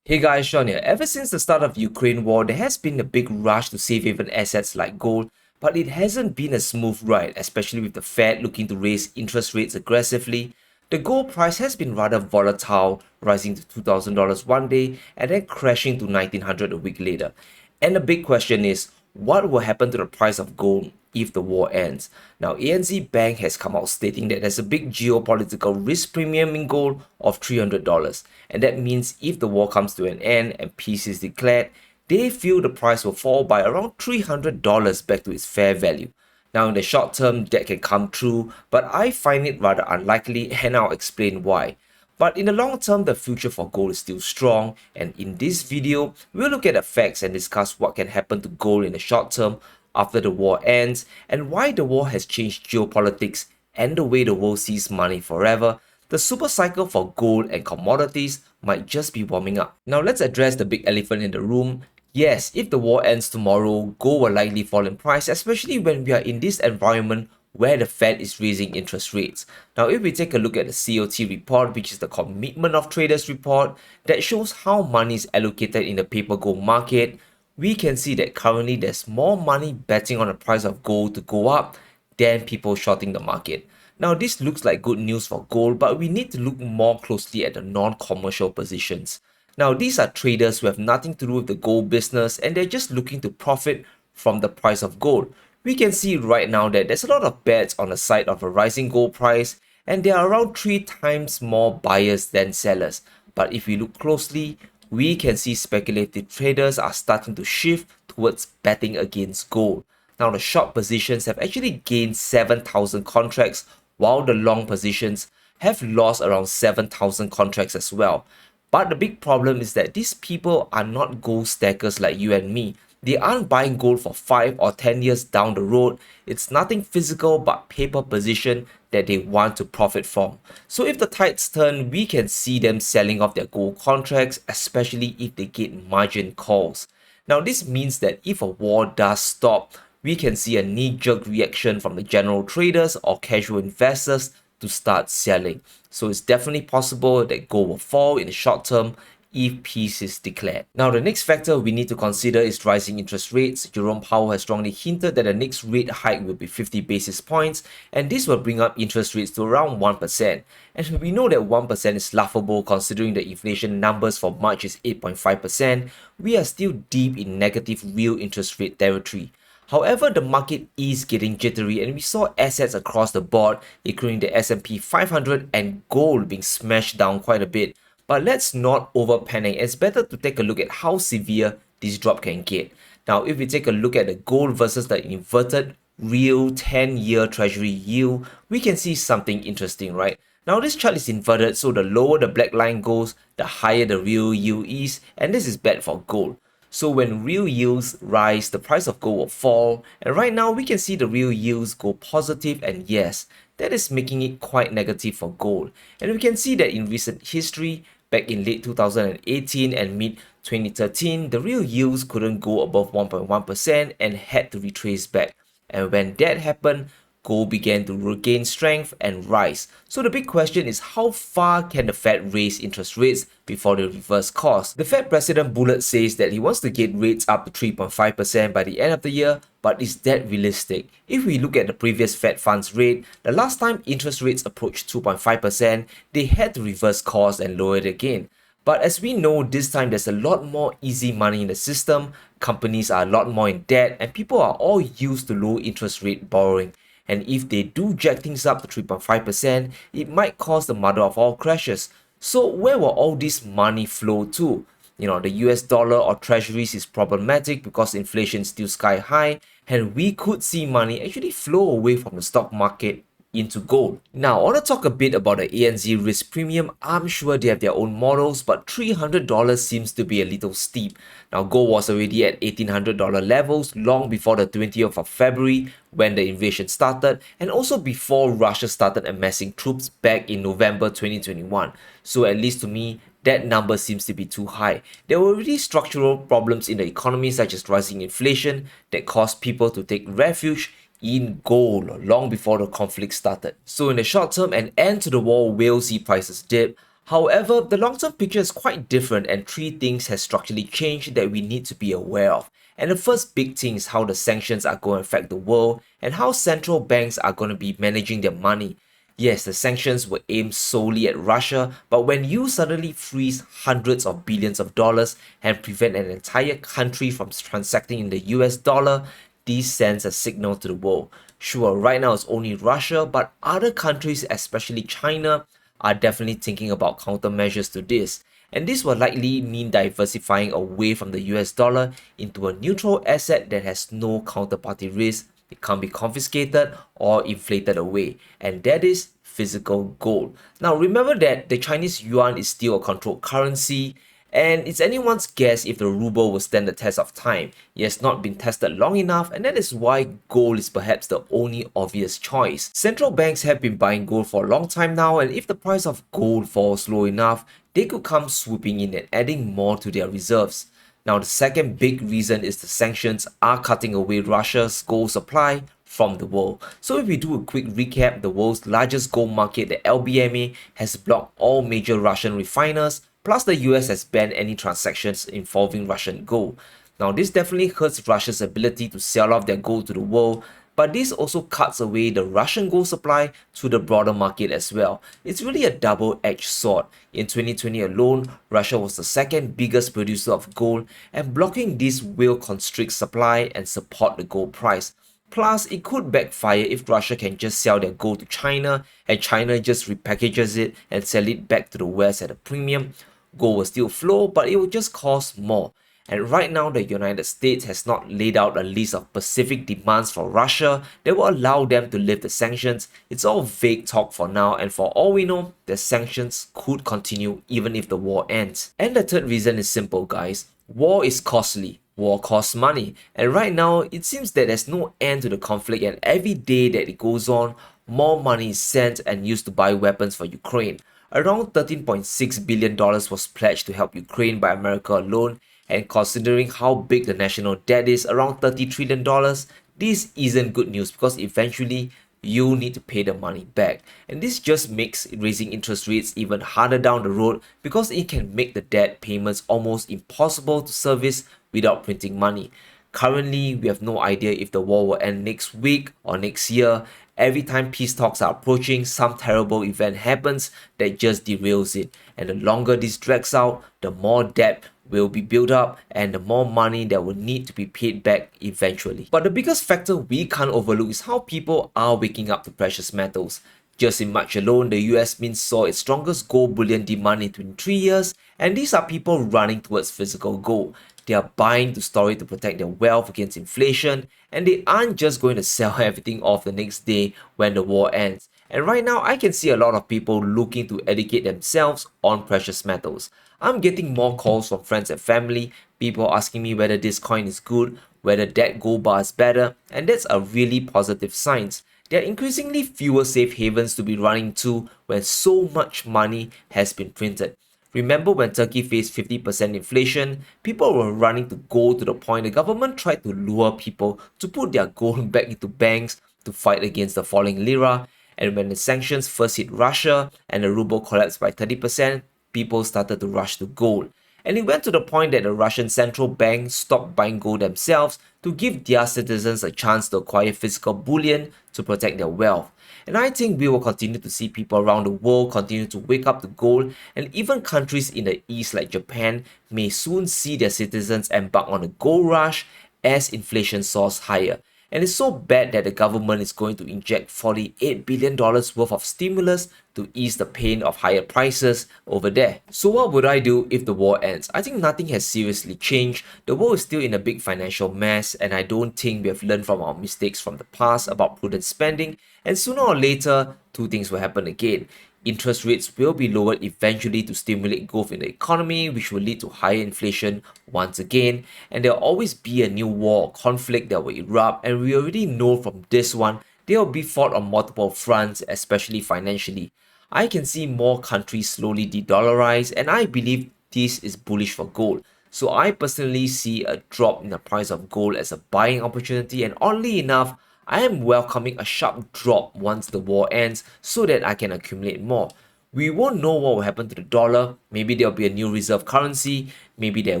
Hey guys, Sean here. Ever since the start of the Ukraine war, there has been a big rush to safe haven assets like gold, but it hasn't been a smooth ride, especially with the Fed looking to raise interest rates aggressively. The gold price has been rather volatile, rising to $2,000 one day and then crashing to 1900 a week later. And the big question is, what will happen to the price of gold if the war ends? Now, ANZ Bank has come out stating that there's a big geopolitical risk premium in gold of $300. And that means if the war comes to an end and peace is declared, they feel the price will fall by around $300 back to its fair value. Now, in the short term, that can come true, but I find it rather unlikely, and I'll explain why. But in the long term, the future for gold is still strong, and in this video, we'll look at the facts and discuss what can happen to gold in the short term after the war ends, and why the war has changed geopolitics and the way the world sees money forever. The super cycle for gold and commodities might just be warming up. Now let's address the big elephant in the room. Yes, if the war ends tomorrow, gold will likely fall in price, especially when we are in this environment where the Fed is raising interest rates. Now, if we take a look at the COT report, which is the Commitment of Traders report, that shows how money is allocated in the paper gold market, we can see that currently there's more money betting on the price of gold to go up than people shorting the market. Now, this looks like good news for gold, but we need to look more closely at the non-commercial positions. Now, these are traders who have nothing to do with the gold business and they're just looking to profit from the price of gold. We can see right now that there's a lot of bets on the side of a rising gold price and there are around 3 times more buyers than sellers. But if we look closely, we can see speculative traders are starting to shift towards betting against gold. Now, the short positions have actually gained 7,000 contracts while the long positions have lost around 7,000 contracts as well. But the big problem is that these people are not gold stackers like you and me. They aren't buying gold for 5 or 10 years down the road. It's nothing physical but paper position that they want to profit from. So if the tides turn, we can see them selling off their gold contracts, especially if they get margin calls. Now this means that if a war does stop, we can see a knee-jerk reaction from the general traders or casual investors to start selling. So it's definitely possible that gold will fall in the short term if peace is declared. Now, the next factor we need to consider is rising interest rates. Jerome Powell has strongly hinted that the next rate hike will be 50 basis points, and this will bring up interest rates to around 1%. And we know that 1% is laughable considering the inflation numbers for March is 8.5%. We are still deep in negative real interest rate territory. However, the market is getting jittery and we saw assets across the board, including the S&P 500 and gold being smashed down quite a bit. But let's not over panic. It's better to take a look at how severe this drop can get. Now, if we take a look at the gold versus the inverted real 10-year treasury yield, we can see something interesting, right? Now, this chart is inverted, so the lower the black line goes, the higher the real yield is, and this is bad for gold. So when real yields rise, the price of gold will fall, and right now we can see the real yields go positive, and yes, that is making it quite negative for gold. And we can see that in recent history, back in late 2018 and mid 2013, the real yields couldn't go above 1.1% and had to retrace back. And when that happened, gold began to regain strength and rise. So the big question is, how far can the Fed raise interest rates before they reverse course? The Fed President Bullard says that he wants to get rates up to 3.5% by the end of the year, but is that realistic? If we look at the previous Fed funds rate, the last time interest rates approached 2.5%, they had to reverse course and lower it again. But as we know, this time there's a lot more easy money in the system, companies are a lot more in debt, and people are all used to low interest rate borrowing. And if they do jack things up to 3.5%, it might cause the mother of all crashes. So where will all this money flow to? The US dollar or treasuries is problematic because inflation is still sky high, and we could see money actually flow away from the stock market into gold. Now, I want to talk a bit about the ANZ risk premium. I'm sure they have their own models, but $300 seems to be a little steep. Now, gold was already at $1,800 levels long before the 20th of February when the invasion started, and also before Russia started amassing troops back in November 2021. So at least to me, that number seems to be too high. There were really structural problems in the economy such as rising inflation that caused people to take refuge in gold long before the conflict started. So in the short term, an end to the war will see prices dip. However, the long-term picture is quite different and three things have structurally changed that we need to be aware of. And the first big thing is how the sanctions are going to affect the world and how central banks are going to be managing their money. Yes, the sanctions were aimed solely at Russia, but when you suddenly freeze hundreds of billions of dollars and prevent an entire country from transacting in the US dollar, this sends a signal to the world. Sure, right now it's only Russia, but other countries, especially China, are definitely thinking about countermeasures to this. And this will likely mean diversifying away from the US dollar into a neutral asset that has no counterparty risk. It can't be confiscated or inflated away, and that is physical gold. Now remember that the Chinese yuan is still a controlled currency, and it's anyone's guess if the ruble will stand the test of time. It has not been tested long enough, and that is why gold is perhaps the only obvious choice. Central banks have been buying gold for a long time now, and if the price of gold falls low enough, they could come swooping in and adding more to their reserves. Now, the second big reason is the sanctions are cutting away Russia's gold supply from the world. So if we do a quick recap, the world's largest gold market, the LBMA, has blocked all major Russian refiners, plus the US has banned any transactions involving Russian gold. Now, this definitely hurts Russia's ability to sell off their gold to the world, but this also cuts away the Russian gold supply to the broader market as well. It's really a double-edged sword. In 2020 alone, Russia was the second biggest producer of gold, and blocking this will constrict supply and support the gold price. Plus, it could backfire if Russia can just sell their gold to China and China just repackages it and sell it back to the West at a premium. Gold will still flow, but it will just cost more. And right now, the United States has not laid out a list of specific demands for Russia that will allow them to lift the sanctions. It's all vague talk for now, and for all we know, the sanctions could continue even if the war ends. And the third reason is simple, guys. War is costly. War costs money. And right now, it seems that there's no end to the conflict, and every day that it goes on, more money is sent and used to buy weapons for Ukraine. Around $13.6 billion was pledged to help Ukraine by America alone, and considering how big the national debt is, around $30 trillion, this isn't good news because eventually you need to pay the money back. And this just makes raising interest rates even harder down the road because it can make the debt payments almost impossible to service without printing money. Currently, we have no idea if the war will end next week or next year. Every time peace talks are approaching, some terrible event happens that just derails it. And the longer this drags out, the more debt will be built up and the more money that will need to be paid back eventually. But the biggest factor we can't overlook is how people are waking up to precious metals. Just in March alone, the US Mint saw its strongest gold bullion demand in 23 years, and these are people running towards physical gold. They are buying to store it to protect their wealth against inflation, and they aren't just going to sell everything off the next day when the war ends. And right now, I can see a lot of people looking to educate themselves on precious metals. I'm getting more calls from friends and family, people asking me whether this coin is good, whether that gold bar is better, and that's a really positive sign. There are increasingly fewer safe havens to be running to when so much money has been printed. Remember when Turkey faced 50% inflation, people were running to gold to the point the government tried to lure people to put their gold back into banks to fight against the falling lira. And when the sanctions first hit Russia and the ruble collapsed by 30%, people started to rush to gold. And it went to the point that the Russian central bank stopped buying gold themselves to give their citizens a chance to acquire physical bullion to protect their wealth. And I think we will continue to see people around the world continue to wake up to gold, and even countries in the East like Japan may soon see their citizens embark on a gold rush as inflation soars higher. And it's so bad that the government is going to inject $48 billion worth of stimulus to ease the pain of higher prices over there. So what would I do if the war ends? I think nothing has seriously changed. The world is still in a big financial mess, and I don't think we have learned from our mistakes from the past about prudent spending, and sooner or later, two things will happen again. Interest rates will be lowered eventually to stimulate growth in the economy, which will lead to higher inflation once again. And there will always be a new war or conflict that will erupt, and we already know from this one, they will be fought on multiple fronts, especially financially. I can see more countries slowly de-dollarize, and I believe this is bullish for gold. So I personally see a drop in the price of gold as a buying opportunity, and oddly enough, I am welcoming a sharp drop once the war ends so that I can accumulate more. We won't know what will happen to the dollar. Maybe there'll be a new reserve currency, maybe there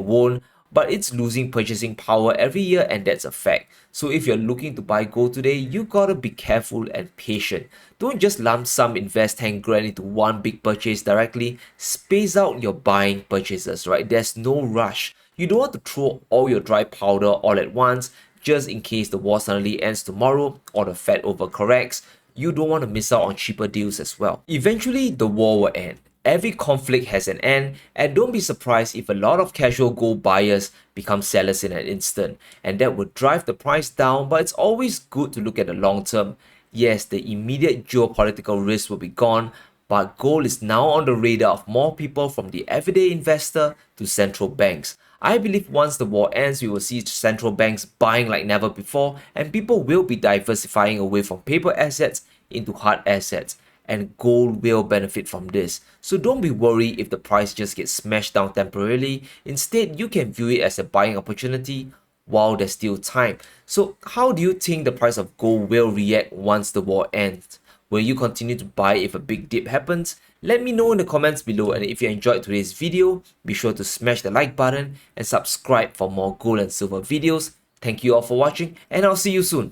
won't, but it's losing purchasing power every year, and that's a fact. So if you're looking to buy gold today, you gotta be careful and patient. Don't just lump sum invest 10 grand into one big purchase directly. Space out your buying purchases, right? There's no rush. You don't want to throw all your dry powder all at once just in case the war suddenly ends tomorrow or the Fed overcorrects. You don't want to miss out on cheaper deals as well. Eventually, the war will end. Every conflict has an end, and don't be surprised if a lot of casual gold buyers become sellers in an instant, and that would drive the price down. But it's always good to look at the long term. Yes, the immediate geopolitical risk will be gone, but gold is now on the radar of more people, from the everyday investor to central banks. I believe once the war ends, we will see central banks buying like never before, and people will be diversifying away from paper assets into hard assets, and gold will benefit from this. So don't be worried if the price just gets smashed down temporarily. Instead, you can view it as a buying opportunity while there's still time. So how do you think the price of gold will react once the war ends? Will you continue to buy if a big dip happens? Let me know in the comments below, and if you enjoyed today's video, be sure to smash the like button and subscribe for more gold and silver videos. Thank you all for watching, and I'll see you soon.